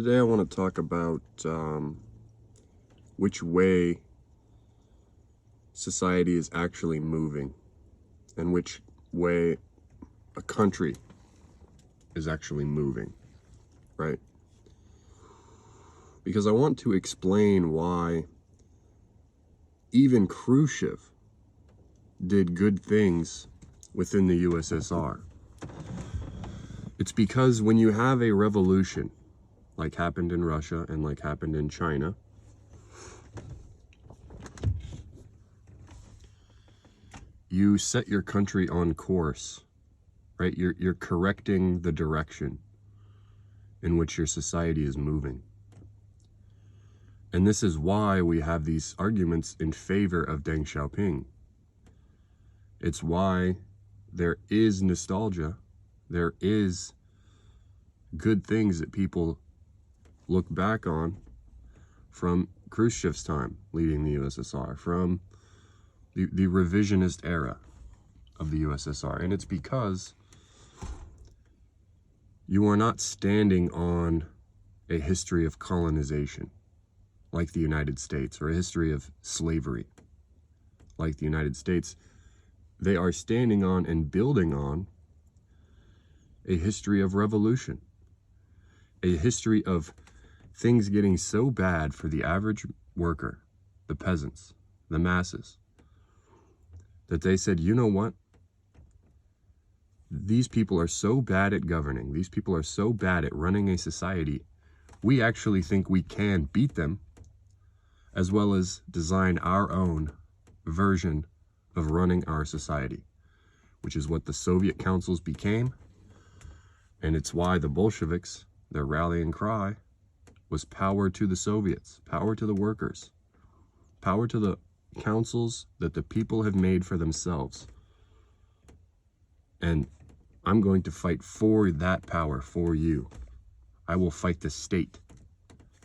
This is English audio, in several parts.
Today I want to talk about which way society is actually moving and which way a country is actually moving, right? Because I want to explain why even Khrushchev did good things within the USSR. It's because when you have a revolution, like happened in Russia and like happened in China, you set your country on course, right? You're correcting the direction in which your society is moving. And this is why we have these arguments in favor of Deng Xiaoping. It's why there is nostalgia. There is good things that people look back on from Khrushchev's time leading the USSR, from the revisionist era of the USSR. And it's because you are not standing on a history of colonization like the United States, or a history of slavery like the United States. They are standing on and building on a history of revolution, a history of things getting so bad for the average worker, the peasants, the masses, that they said, you know what? These people are so bad at governing. These people are so bad at running a society. We actually think we can beat them, as well as design our own version of running our society, which is what the Soviet councils became. And it's why the Bolsheviks, their rallying cry was power to the Soviets, power to the workers, power to the councils that the people have made for themselves. And I'm going to fight for that power for you. I will fight the state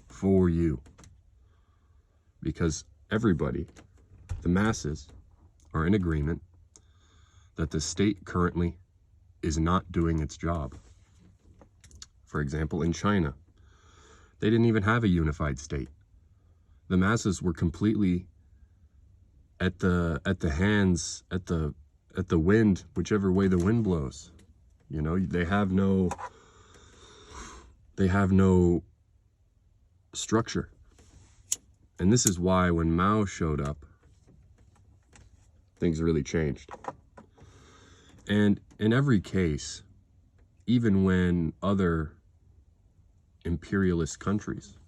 for you. Because everybody, the masses, are in agreement that the state currently is not doing its job. For example, in China, they didn't even have a unified state. The masses were completely at the wind, whichever way the wind blows. You know, they have no structure. And this is why when Mao showed up, things really changed. And in every case, even when other imperialist countries,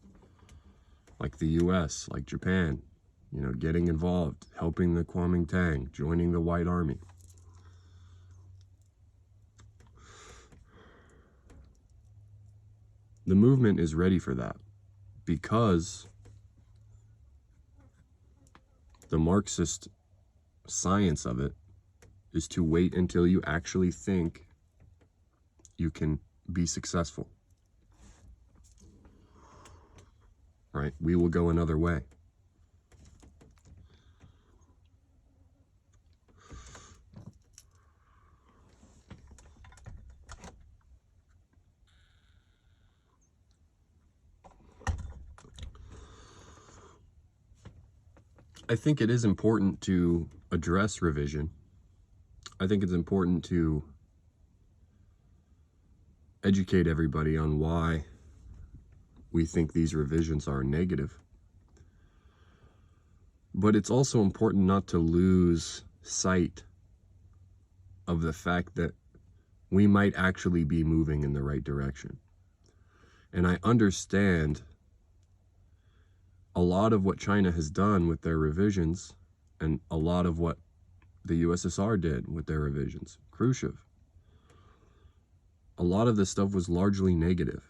like the US, like Japan, you know, getting involved, helping the Kuomintang, joining the White Army, the movement is ready for that, because the Marxist science of it is to wait until you actually think you can be successful. Right? We will go another way. I think it is important to address revision. I think it's important to educate everybody on why we think these revisions are negative. But it's also important not to lose sight of the fact that we might actually be moving in the right direction. And I understand a lot of what China has done with their revisions, and a lot of what the USSR did with their revisions, Khrushchev. A lot of this stuff was largely negative,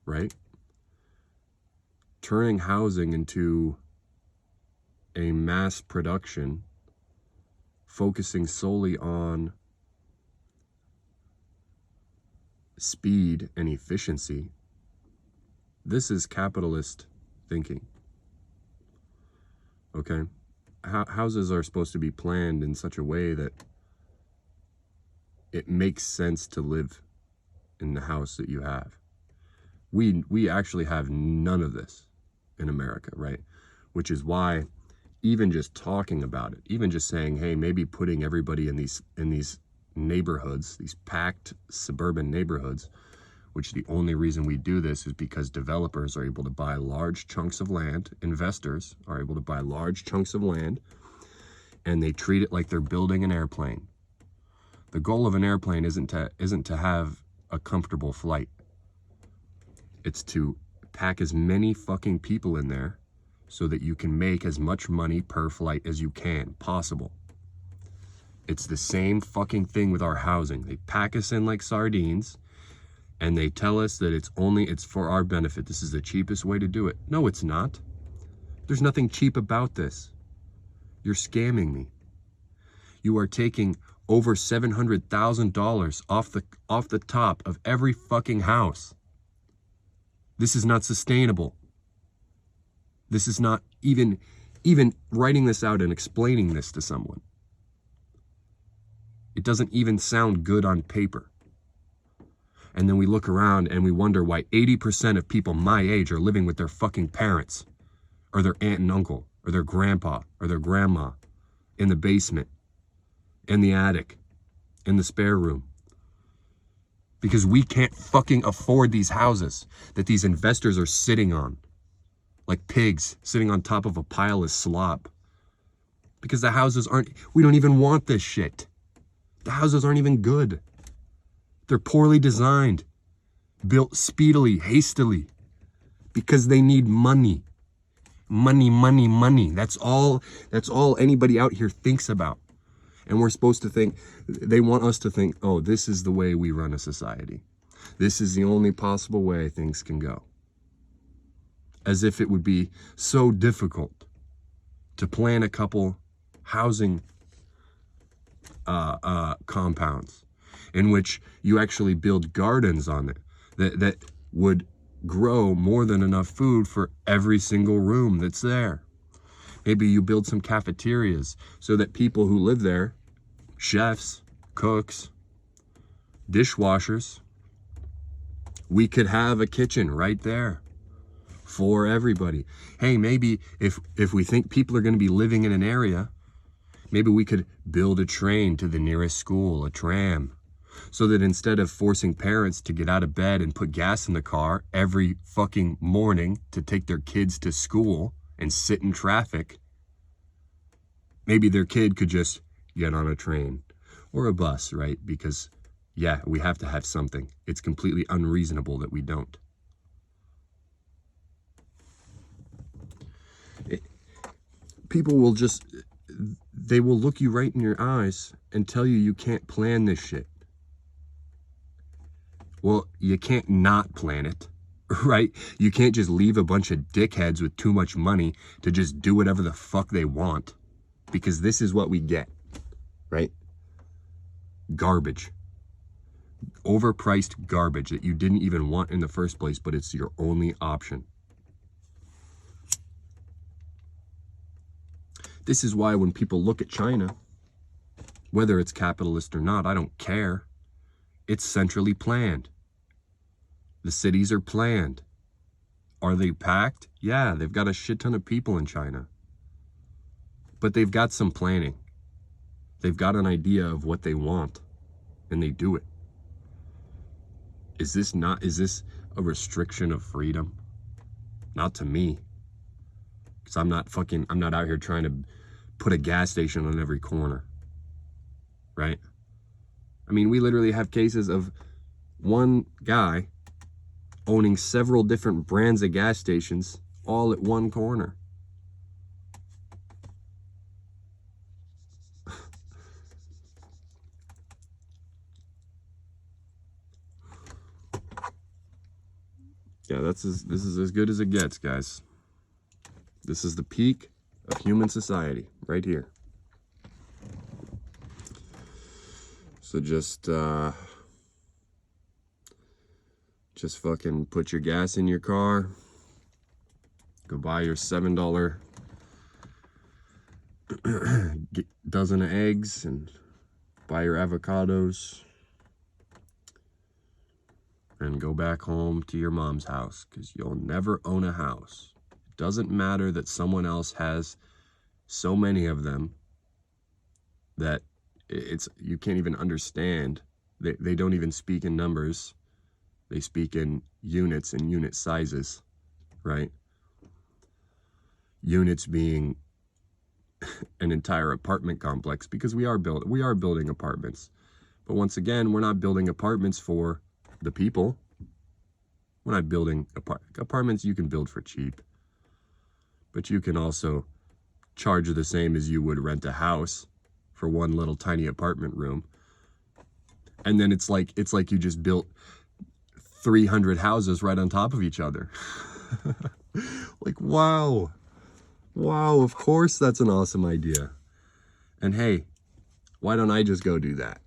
right? Turning housing into a mass production, focusing solely on speed and efficiency, this is capitalist thinking. Okay? Houses are supposed to be planned in such a way that it makes sense to live in the house that you have. We actually have none of this in America, right? Which is why even just talking about it, even just saying, hey, maybe putting everybody in these neighborhoods, these packed suburban neighborhoods, which the only reason we do this is because developers are able to buy large chunks of land, investors are able to buy large chunks of land, and they treat it like they're building an airplane. The goal of an airplane isn't to have a comfortable flight. It's to pack as many fucking people in there so that you can make as much money per flight as you can possible. It's the same fucking thing with our housing. They pack us in like sardines, and they tell us that it's for our benefit. This is the cheapest way to do it. No, it's not. There's nothing cheap about this. You're scamming me. You are taking over $700,000 off the top of every fucking house. This is not sustainable. This is not even writing this out and explaining this to someone. It doesn't even sound good on paper. And then we look around and we wonder why 80% of people my age are living with their fucking parents, or their aunt and uncle, or their grandpa, or their grandma, in the basement, in the attic, in the spare room. Because we can't fucking afford these houses that these investors are sitting on, like pigs sitting on top of a pile of slop. Because the houses we don't even want this shit. The houses aren't even good. They're poorly designed, built speedily, hastily, because they need money. Money, money, money. That's all anybody out here thinks about. And we're supposed to think, they want us to think, oh, this is the way we run a society. This is the only possible way things can go. As if it would be so difficult to plan a couple housing compounds in which you actually build gardens on it that would grow more than enough food for every single room that's there. Maybe you build some cafeterias so that people who live there, chefs, cooks, dishwashers, we could have a kitchen right there for everybody. Hey, maybe if we think people are going to be living in an area, maybe we could build a train to the nearest school, a tram, so that instead of forcing parents to get out of bed and put gas in the car every fucking morning to take their kids to school and sit in traffic, maybe their kid could just get on a train or a bus, right? Because, yeah, we have to have something. It's completely unreasonable that we don't. People will they will look you right in your eyes and tell you can't plan this shit. Well, you can't not plan it, right? You can't just leave a bunch of dickheads with too much money to just do whatever the fuck they want, because this is what we get, right? Garbage. Overpriced garbage that you didn't even want in the first place, but it's your only option. This is why when people look at China, whether it's capitalist or not, I don't care. It's centrally planned. The cities are planned. Are they packed? Yeah, they've got a shit ton of people in China. But they've got some planning. They've got an idea of what they want, and they do it. Is this a restriction of freedom? Not to me. Because I'm not out here trying to put a gas station on every corner. Right? I mean, we literally have cases of one guy owning several different brands of gas stations all at one corner. Yeah, this is as good as it gets, guys. This is the peak of human society right here. So just fucking put your gas in your car, go buy your $7 dozen of eggs, and buy your avocados, and go back home to your mom's house, because you'll never own a house. It doesn't matter that someone else has so many of them that you can't even understand. They don't even speak in numbers. They speak in units and unit sizes, right? Units being an entire apartment complex, because we are building apartments. But once again, we're not building apartments for the people. We're not building apartments you can build for cheap. But you can also charge the same as you would rent a house for one little tiny apartment room. And then it's like you just built 300 houses right on top of each other. Like, wow. Wow, of course that's an awesome idea. And hey, why don't I just go do that?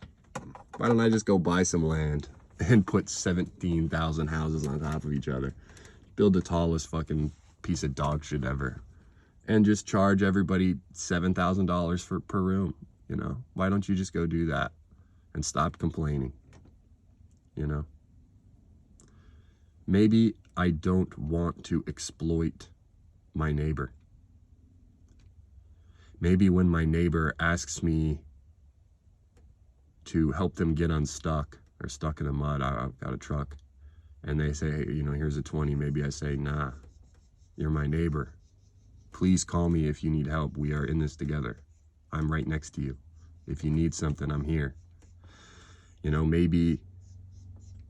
Why don't I just go buy some land and put 17,000 houses on top of each other? Build the tallest fucking piece of dog shit ever. And just charge everybody $7,000 per room, you know? Why don't you just go do that and stop complaining, you know? Maybe I don't want to exploit my neighbor. Maybe when my neighbor asks me to help them get unstuck or stuck in the mud, I've got a truck, and they say, hey, you know, here's a 20. Maybe I say, nah, you're my neighbor. Please call me if you need help. We are in this together. I'm right next to you. If you need something, I'm here. You know, maybe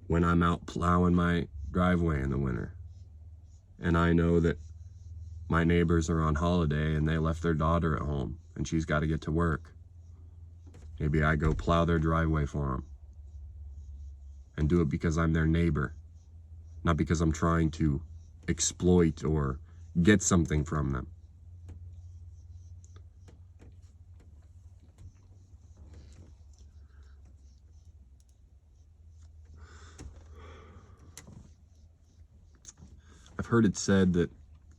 when I'm out plowing my driveway in the winter, and I know that my neighbors are on holiday and they left their daughter at home and she's got to get to work, maybe I go plow their driveway for them and do it because I'm their neighbor, not because I'm trying to exploit or get something from them. I've heard it said that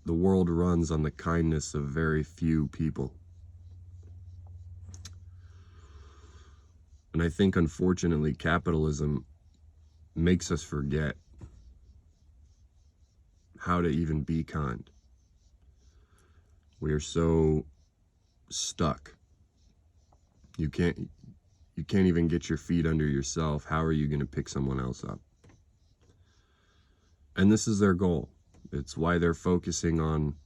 the world runs on the kindness of very few people. And I think, unfortunately, capitalism makes us forget how to even be kind. We are so stuck. You can't even get your feet under yourself. How are you going to pick someone else up? And this is their goal. It's why they're focusing on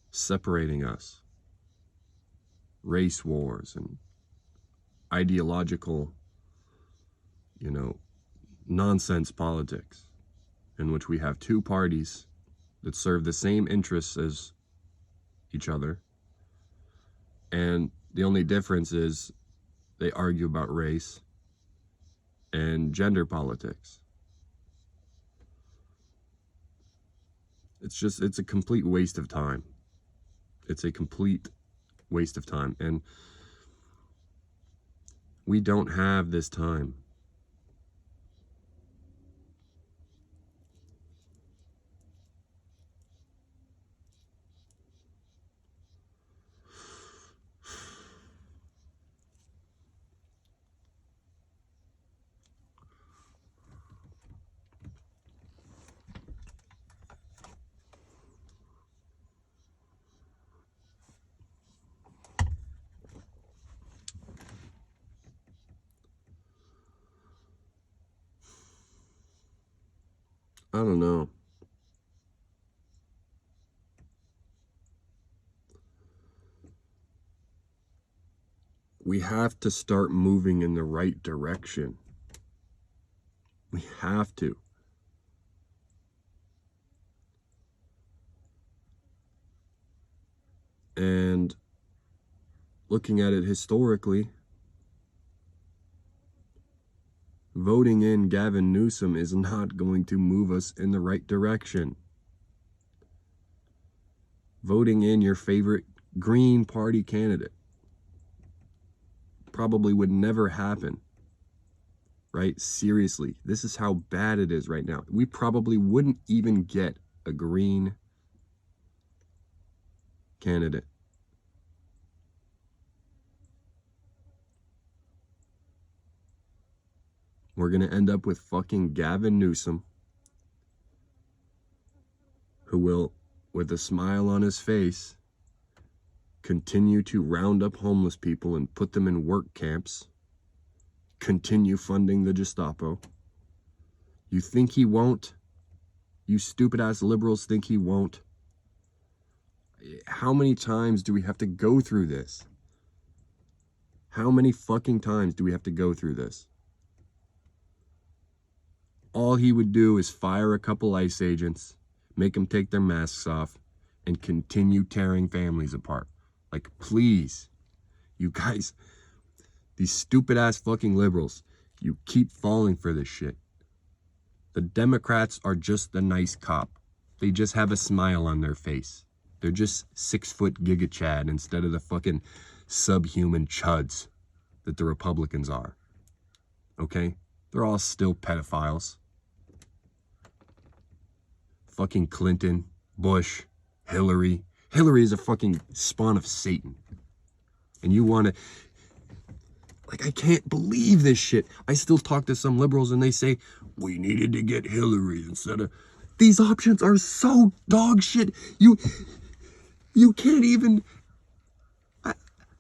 separating us. Race wars and ideological, you know, nonsense politics, in which we have two parties that serve the same interests as each other. And the only difference is they argue about race and gender politics. It's a complete waste of time. It's a complete waste of time. And we don't have this time. I don't know. We have to start moving in the right direction. We have to. And looking at it historically, voting in Gavin Newsom is not going to move us in the right direction. Voting in your favorite Green Party candidate probably would never happen, right? Seriously, this is how bad it is right now. We probably wouldn't even get a Green candidate. We're going to end up with fucking Gavin Newsom, who will, with a smile on his face, continue to round up homeless people and put them in work camps, continue funding the Gestapo. You think he won't? You stupid-ass liberals think he won't? How many times do we have to go through this? How many fucking times do we have to go through this? All he would do is fire a couple ICE agents, make them take their masks off, and continue tearing families apart. Like, please, you guys, these stupid-ass fucking liberals, you keep falling for this shit. The Democrats are just the nice cop. They just have a smile on their face. They're just 6-foot Giga Chad instead of the fucking subhuman chuds that the Republicans are. Okay? They're all still pedophiles. Fucking Clinton, Bush, Hillary. Hillary is a fucking spawn of Satan. And you want to... Like, I can't believe this shit. I still talk to some liberals and they say, we needed to get Hillary instead of... These options are so dog shit. You can't even...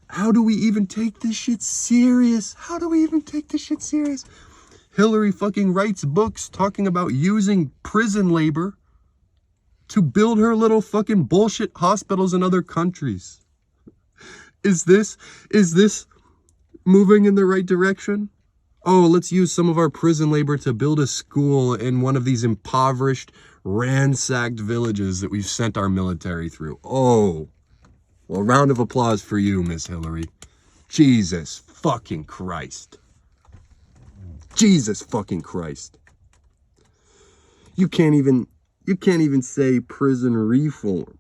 How do we even take this shit serious? How do we even take this shit serious? Hillary fucking writes books talking about using prison labor to build her little fucking bullshit hospitals in other countries. Is this moving in the right direction? Oh, let's use some of our prison labor to build a school in one of these impoverished, ransacked villages that we've sent our military through. Oh, well, round of applause for you, Miss Hillary. Jesus fucking Christ. Jesus fucking Christ. You can't even say prison reform.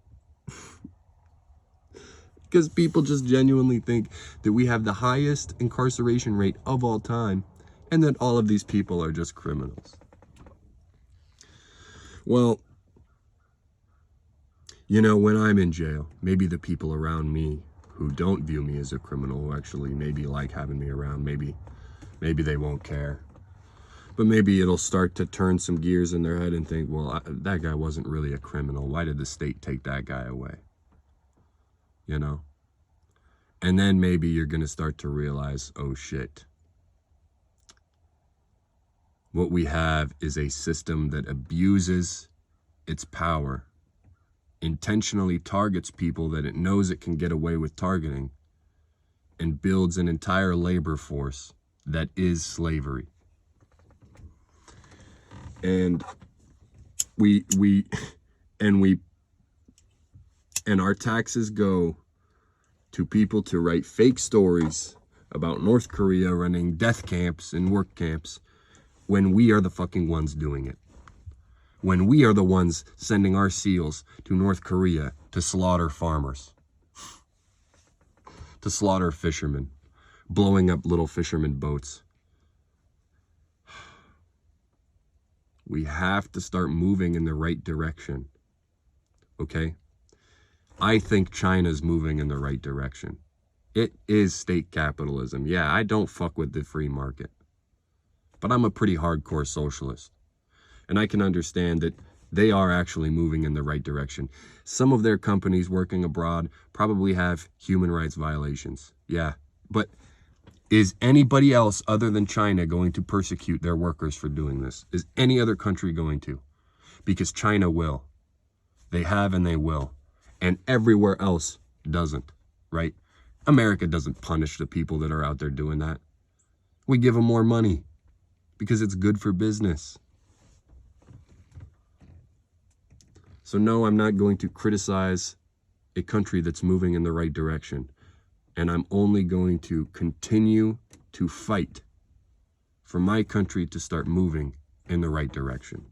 Because people just genuinely think that we have the highest incarceration rate of all time and that all of these people are just criminals. Well, you know, when I'm in jail, maybe the people around me who don't view me as a criminal, who actually maybe like having me around, maybe they won't care. But maybe it'll start to turn some gears in their head and think, well, that guy wasn't really a criminal. Why did the state take that guy away? You know? And then maybe you're going to start to realize, oh shit. What we have is a system that abuses its power, intentionally targets people that it knows it can get away with targeting, and builds an entire labor force that is slavery. And our taxes go to people to write fake stories about North Korea running death camps and work camps when we are the fucking ones doing it. When we are the ones sending our SEALs to North Korea to slaughter farmers, to slaughter fishermen, blowing up little fishermen boats. We have to start moving in the right direction, okay? I think China's moving in the right direction. It is state capitalism. Yeah, I don't fuck with the free market, but I'm a pretty hardcore socialist. And I can understand that they are actually moving in the right direction. Some of their companies working abroad probably have human rights violations. Yeah, but is anybody else other than China going to persecute their workers for doing this? Is any other country going to? Because China will. They have and they will. And everywhere else doesn't, right? America doesn't punish the people that are out there doing that. We give them more money because it's good for business. So no, I'm not going to criticize a country that's moving in the right direction. And I'm only going to continue to fight for my country to start moving in the right direction.